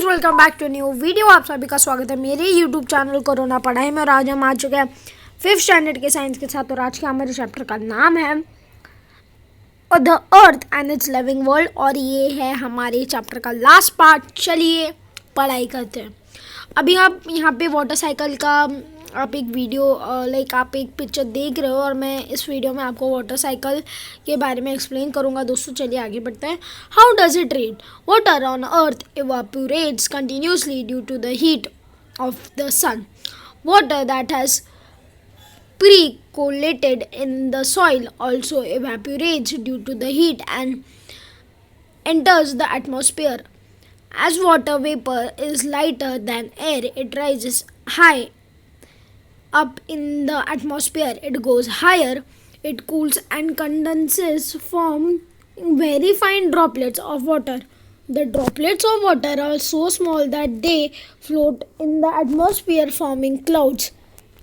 Welcome back to new video. आप सभी का स्वागत है मेरे यूट्यूब चैनल कोरोना पढ़ाई में। और आज हम आ चुके हैं 5th स्टैंडर्ड के साइंस के साथ। और आज के हमारे चैप्टर का नाम है the earth and it's living world. और ये है हमारे चैप्टर का लास्ट पार्ट। चलिए पढ़ाई करते हैं। अभी आप यहाँ पे वाटर साइकिल का आप एक वीडियो आप एक पिक्चर देख रहे हो और मैं इस वीडियो में आपको वाटर साइकिल के बारे में एक्सप्लेन करूँगा। दोस्तों चलिए आगे बढ़ते हैं। How does it read? Water on earth evaporates continuously due to the heat of the sun. Water that has pre-collated in the soil also evaporates due to the heat and enters the atmosphere. As water vapor is lighter than air, it rises high up in the atmosphere. It goes higher, it cools and condenses, form very fine droplets of water. The droplets of water are so small that they float in the atmosphere, forming clouds.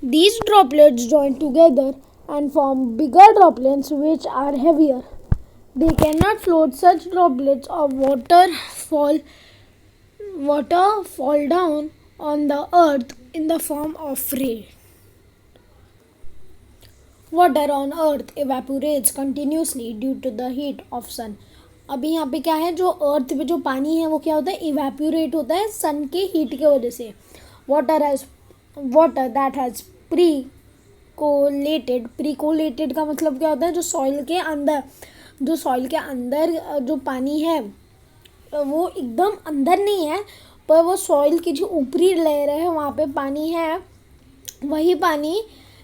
These droplets join together and form bigger droplets which are heavier. They cannot float. Such droplets of water fall down on the earth in the form of rain. Water on earth evaporates continuously due to the heat of sun. अभी यहाँ पे क्या है, जो अर्थ पे जो पानी है वो क्या होता है, इवेपोरेट होता है सन के हीट के वजह से. वाटर दैट हैज प्रीकोलेटेड का मतलब क्या होता है, जो सॉइल के अंदर जो पानी है वो एकदम अंदर नहीं है, पर वो सॉइल की जो ऊपरी लेयर है वहाँ पे पानी है. वही पानी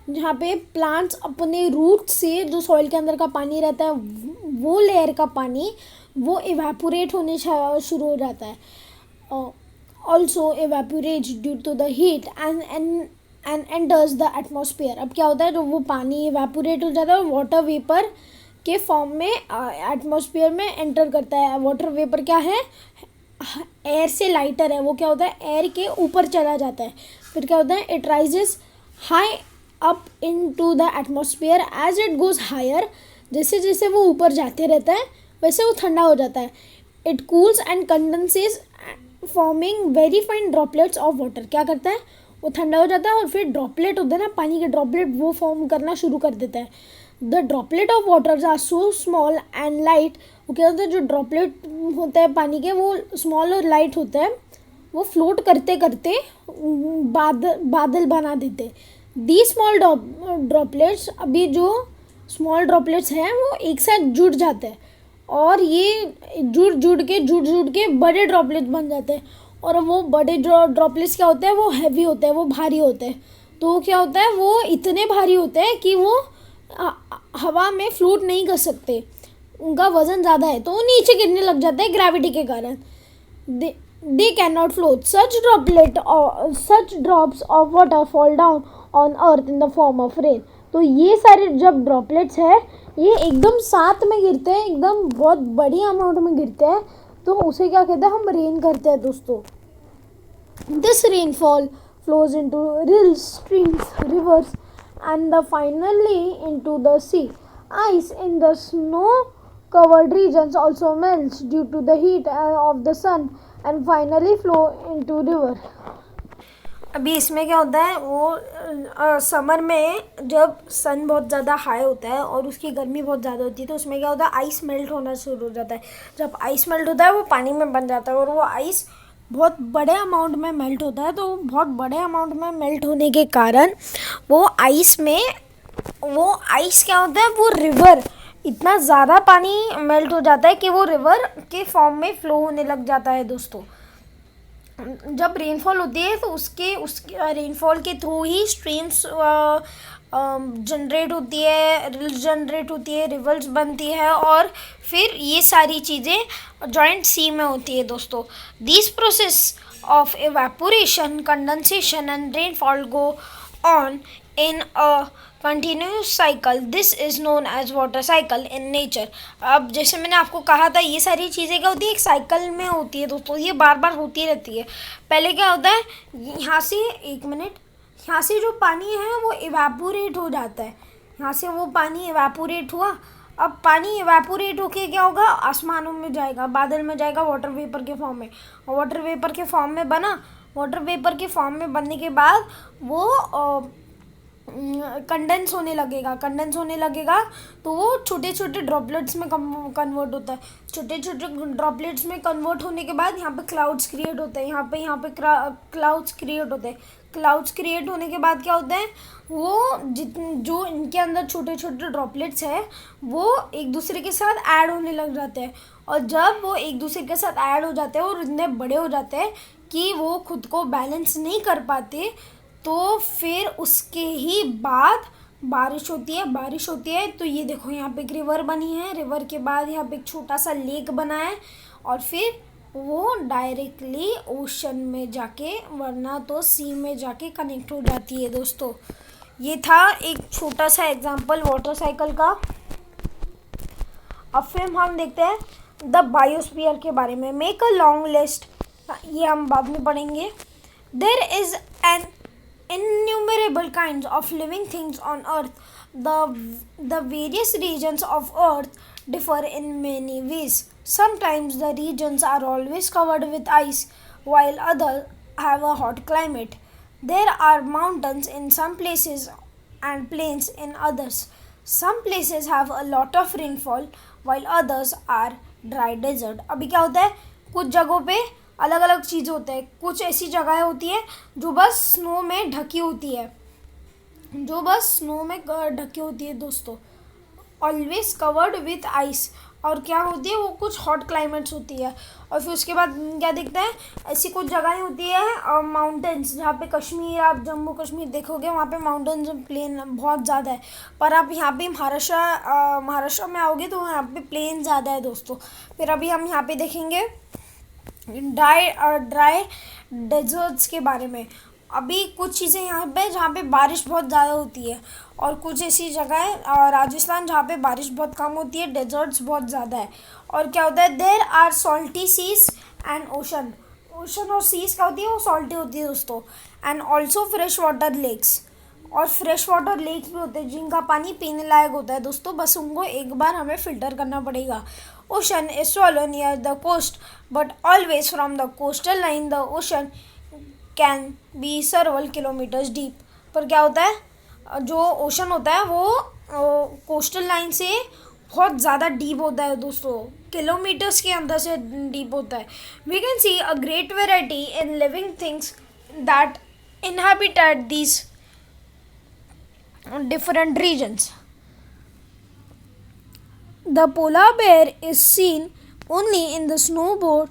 जहाँ पे प्लांट्स अपने रूट से जो सॉइल के अंदर का पानी रहता है वो लेयर का पानी वो इवेपोरेट होने शुरू हो जाता है. Also evaporates due to the heat and enters the atmosphere. अब क्या होता है, जो वो पानी इवेपोरेट हो जाता है वाटर वेपर के फॉर्म में एटमॉस्फेयर में एंटर करता है. वाटर वेपर क्या है, एयर से लाइटर है. वो क्या होता है, एयर के ऊपर चला जाता है. फिर क्या होता है, it rises high up into the atmosphere. As it goes higher, जैसे जैसे वो ऊपर जाते रहता है वैसे वो ठंडा हो जाता है. It cools and condenses forming very fine droplets of water. क्या करता है, वो ठंडा हो जाता है और फिर ड्रॉपलेट होते हैं ना पानी के ड्रॉपलेट, वो फॉर्म करना शुरू कर देता है. The droplet of water are so small and light. वो क्या होता है, जो ड्रॉपलेट होता है पानी के वो स्मॉल और लाइट होता है. वो फ्लोट करते करते बादल बना देते. दी स्मॉल ड्रॉपलेट्स, अभी जो स्मॉल ड्रॉपलेट्स हैं वो एक साथ जुड़ जाते हैं और ये जुड़ के बड़े ड्रॉपलेट्स बन जाते हैं. और वो बड़े ड्रॉपलेट्स क्या होते हैं, वो हैवी होते हैं, वो भारी होते हैं. तो क्या होता है, वो इतने भारी होते हैं कि वो हवा में फ्लोट नहीं कर सकते, उनका वज़न ज़्यादा है तो वो नीचे गिरने लग जाते हैं ग्रेविटी के कारण. They cannot float. Such drops of water fall down on earth in the form of rain. तो ये सारे जब ड्रॉपलेट्स है ये एकदम साथ में गिरते हैं, एकदम बहुत बड़ी अमाउंट में गिरते हैं, तो उसे क्या कहते हैं, हम रेन करते हैं दोस्तों. This rainfall flows into rills, streams, rivers and finally into the sea. Ice in the snow-covered regions also melts due to the heat of the sun and finally flow into river. अभी इसमें क्या होता है, वो summer में जब सन बहुत ज़्यादा हाई होता है और उसकी गर्मी बहुत ज़्यादा होती है तो उसमें क्या होता है, आइस मेल्ट होना शुरू हो जाता है. जब आइस मेल्ट होता है वो पानी में बन जाता है और वो आइस बहुत बड़े अमाउंट में मेल्ट होता है. तो बहुत बड़े अमाउंट में मेल्ट होने के कारण वो आइस क्या होता है, वो रिवर इतना ज़्यादा पानी मेल्ट हो जाता है कि वो रिवर के फॉर्म में फ्लो होने लग जाता है दोस्तों. जब रेनफॉल होती है तो उसके रेनफॉल के थ्रू ही स्ट्रीम्स जनरेट होती है, रिवर्स बनती है और फिर ये सारी चीज़ें जॉइंट सी में होती है दोस्तों. This process of evaporation, condensation and rainfall go on in a continuous cycle. This is known as water cycle in nature. अब जैसे मैंने आपको कहा था ये सारी चीज़ें क्या होती है, एक साइकिल में होती है दोस्तों, ये बार बार होती रहती है. पहले क्या होता है, यहाँ से जो पानी है वो इवेपोरेट हो जाता है. यहाँ से वो पानी इवेपोरेट हुआ अब पानी इवेपोरेट होके क्या होगा, आसमानों में जाएगा, बादल में जाएगा वाटर वेपर के फॉर्म में, और वाटर वेपर के फॉर्म में बना, वाटर वेपर के फॉर्म में बनने के बाद वो कंडेंस होने लगेगा, कंडेंस होने लगेगा तो वो छोटे छोटे ड्रॉपलेट्स में कन्वर्ट होता है, छोटे छोटे ड्रॉपलेट्स में कन्वर्ट होने के बाद यहाँ पे क्लाउड्स क्रिएट होते हैं, यहाँ पे क्लाउड्स क्रिएट होते हैं, क्लाउड्स क्रिएट होने के बाद क्या होता है, वो जो इनके अंदर छोटे छोटे ड्रॉपलेट्स है वो एक दूसरे के साथ ऐड होने लग जाते हैं, और जब वो एक दूसरे के साथ ऐड हो जाते हैं और इतने बड़े हो जाते हैं कि वो खुद को बैलेंस नहीं कर पाते, तो फिर उसके ही बाद बारिश होती है, बारिश होती है तो ये देखो यहाँ पे एक रिवर बनी है, रिवर के बाद यहाँ पे एक छोटा सा लेक बना है, और फिर वो डायरेक्टली ओशन में जाके, वरना तो सी में जाके कनेक्ट हो जाती है दोस्तों। ये था एक छोटा सा एग्जांपल वाटर साइकिल का। अब फिर हम देखते हैं द बायोस्फीयर के बारे में। मेक अ लॉन्ग लिस्ट, ये हम बाद में पढ़ेंगे। There is an innumerable kinds of living things on earth. The various regions of earth differ in many ways. Sometimes the regions are always covered with ice while others have a hot climate. There are mountains in some places and plains in others. Some places have a lot of rainfall while others are dry desert. अभी क्या होता है, कुछ जगहों पे अलग अलग चीज़ होते हैं, कुछ ऐसी जगहें होती है जो बस स्नो में ढकी होती है, जो बस स्नो में ढकी होती है दोस्तों, ऑलवेज कवर्ड विथ आइस, और क्या होती है वो कुछ हॉट क्लाइमेट्स होती है। और फिर उसके बाद क्या दिखता है, ऐसी कुछ जगहें होती है माउंटेन्स, जहाँ पे कश्मीर, आप जम्मू कश्मीर देखोगे वहाँ पे माउंटेन्स प्लेन बहुत ज़्यादा है, पर आप यहाँ पे महाराष्ट्र में आओगे तो यहाँ पे प्लेन ज़्यादा है दोस्तों। फिर अभी हम यहाँ पे देखेंगे ड्राई डेजर्ट्स के बारे में। अभी कुछ चीज़ें यहाँ पे जहाँ पे बारिश बहुत ज़्यादा होती है, और कुछ ऐसी जगह है राजस्थान जहाँ पे बारिश बहुत कम होती है, डेजर्ट्स बहुत ज़्यादा है। और क्या होता है, there are salty seas and ocean, ocean और सीज क्या होती है, वो सॉल्टी होती है दोस्तों। And also fresh water lakes, और फ्रेश वाटर लेक्स भी होते हैं जिनका पानी पीने लायक होता है दोस्तों, बस उनको एक बार हमें फ़िल्टर करना पड़ेगा। Ocean is swallow near the coast but always from the coastal line the ocean can be several kilometers deep। पर क्या होता है, जो ओशन होता है वो कोस्टल लाइन से बहुत ज़्यादा डीप होता है दोस्तों, किलोमीटर्स के अंदर से डीप होता है। We can see a great variety in living things that inhabitat these different regions. The polar bear is seen only in the snowboard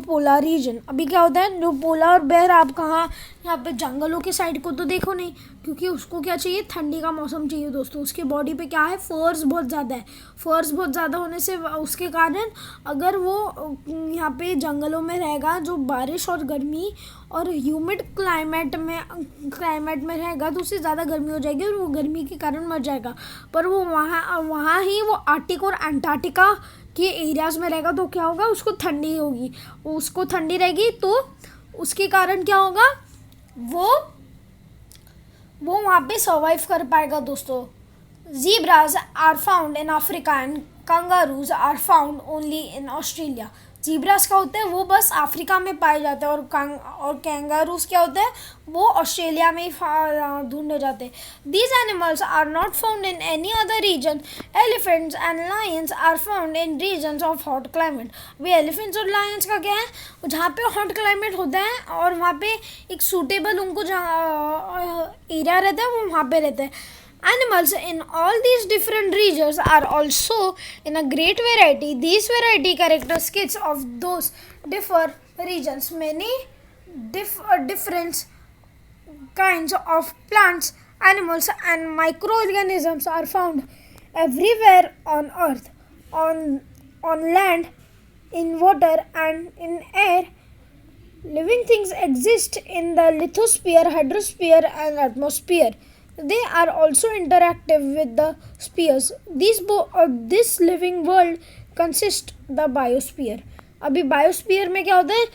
polar region। अभी क्या होता है, जो पोलर बेयर आप कहाँ, यहाँ पे जंगलों के साइड को तो देखो नहीं, क्योंकि उसको क्या चाहिए, ठंडी का मौसम चाहिए दोस्तों। उसके बॉडी पे क्या है, फर्स बहुत ज़्यादा है, फर्स बहुत ज़्यादा होने से उसके कारण अगर वो यहाँ पे जंगलों में रहेगा, जो बारिश और गर्मी और ह्यूमिड क्लाइमेट में रहेगा तो उससे ज़्यादा गर्मी हो जाएगी और वो गर्मी के कारण मर जाएगा। पर वो वहाँ ही वो आर्टिक और अंटार्कटिका के एरियाज़ में रहेगा तो क्या होगा, उसको ठंडी होगी, उसको ठंडी रहेगी तो उसके कारण क्या होगा, वो वहाँ पे सर्वाइव कर पाएगा दोस्तों। Zebras are found in Africa and kangaroos are found only in Australia। जीब्रास क्या होते हैं, वो बस अफ्रीका में पाए जाते हैं, और कैंगारूस क्या होते हैं, वो ऑस्ट्रेलिया में ही ढूंढे जाते हैं। These animals are not found in any other region. Elephants and lions are found in regions of hot climate. वे एलिफेंट्स और लायंस का क्या है, जहाँ पे हॉट क्लाइमेट होता है और वहाँ पे एक सूटेबल उनको जहाँ एरिया रहता है वो वहाँ पे रहते हैं। Animals in all these different regions are also in a great variety. These variety characteristics of those differ regions. Many different kinds of plants, animals and microorganisms are found everywhere on earth, on land, in water and in air. Living things exist in the lithosphere, hydrosphere and atmosphere. They are also interactive with the spheres. This living world consists the biosphere। अभी biosphere में क्या होता है,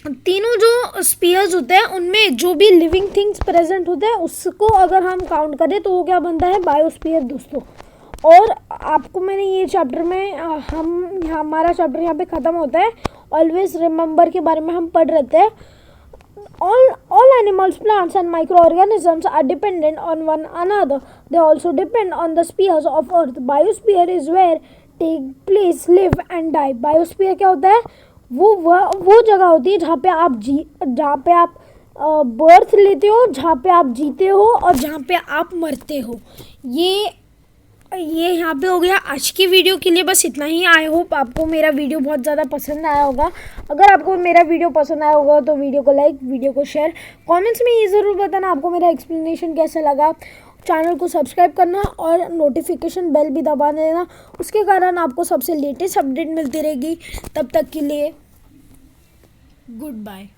तीनों जो spheres होते हैं उनमें जो भी लिविंग थिंग्स प्रेजेंट होते हैं उसको अगर हम काउंट करें तो वो क्या बनता है, बायोस्फीयर दोस्तों। और आपको मैंने ये चैप्टर में हमारा चैप्टर यहाँ पे ख़त्म होता है। ऑलवेज रिमेंबर के बारे में हम पढ़ रहे थे। All animals, plants and microorganisms are dependent on one another. They also depend on the spheres of Earth. Biosphere is where take place, live and die. Biosphere क्या होता है, वो जगह होती है जहाँ पे आप बर्थ लेते हो, जहाँ पे आप जीते हो और जहाँ पे आप मरते हो। ये यहाँ पे हो गया आज की वीडियो के लिए। बस इतना ही। आई होप आपको मेरा वीडियो बहुत ज़्यादा पसंद आया होगा। अगर आपको मेरा वीडियो पसंद आया होगा तो वीडियो को लाइक, वीडियो को शेयर, कमेंट्स में ये ज़रूर बताना आपको मेरा एक्सप्लेनेशन कैसा लगा। चैनल को सब्सक्राइब करना और नोटिफिकेशन बेल भी दबा देना, उसके कारण आपको सबसे लेटेस्ट अपडेट मिलती रहेगी। तब तक के लिए गुड बाय।